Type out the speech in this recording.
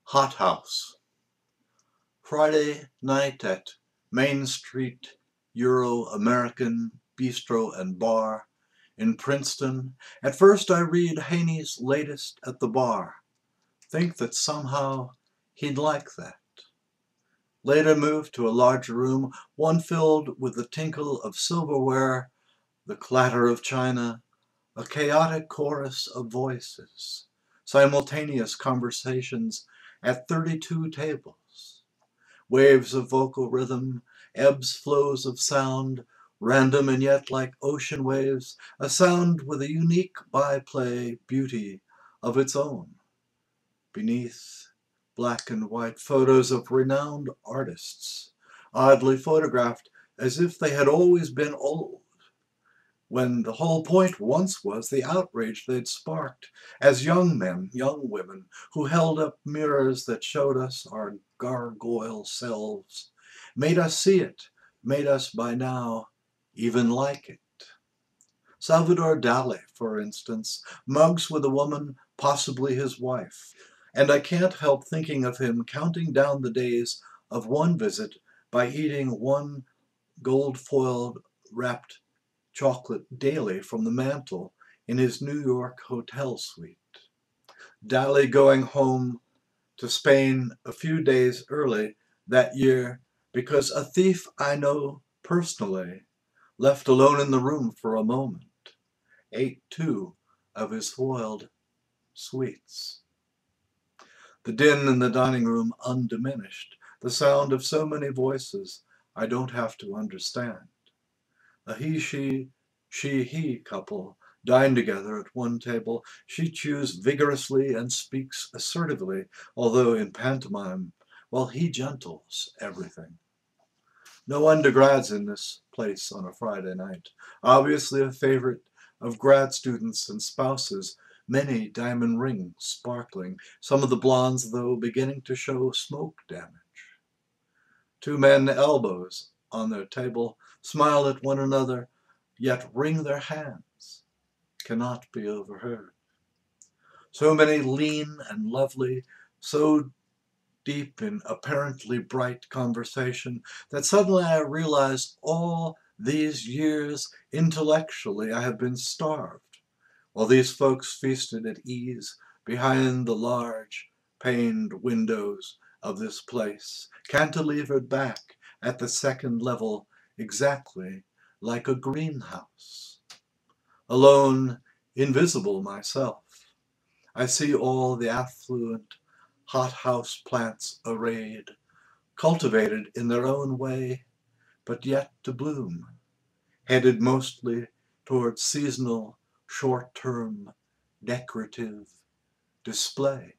Hothouse. Friday night at Main Street Euro-American Bistro and Bar in Princeton. At first I read Haney's latest at the bar. Think that somehow he'd like that. Later moved to a larger room, one filled with the tinkle of silverware, the clatter of china, a chaotic chorus of voices, simultaneous conversations at 32 tables, waves of vocal rhythm, ebbs, flows of sound, random and yet like ocean waves, a sound with a unique byplay beauty of its own. Beneath, black and white photos of renowned artists, oddly photographed as if they had always been old, when the whole point once was the outrage they'd sparked as young men, young women, who held up mirrors that showed us our gargoyle selves, made us see it, made us by now even like it. Salvador Dali, for instance, mugs with a woman, possibly his wife, and I can't help thinking of him counting down the days of one visit by eating one gold-foiled wrapped chocolate daily from the mantel in his New York hotel suite. Dali going home to Spain a few days early that year because a thief I know personally, left alone in the room for a moment, ate 2 of his foiled sweets. The din in the dining room undiminished, the sound of so many voices I don't have to understand. A he couple dine together at one table. She chews vigorously and speaks assertively, although in pantomime, while he gentles everything. No undergrads in this place on a Friday night. Obviously a favorite of grad students and spouses, many diamond rings sparkling, some of the blondes, though, beginning to show smoke damage. 2 men elbows on their table, smile at one another, yet wring their hands, cannot be overheard. So many lean and lovely, so deep in apparently bright conversation that suddenly I realize all these years intellectually I have been starved, while these folks feasted at ease behind the large paned windows of this place, cantilevered back at the second level exactly like a greenhouse. Alone, invisible myself, I see all the affluent hothouse plants arrayed, cultivated in their own way, but yet to bloom, headed mostly towards seasonal, short-term, decorative display.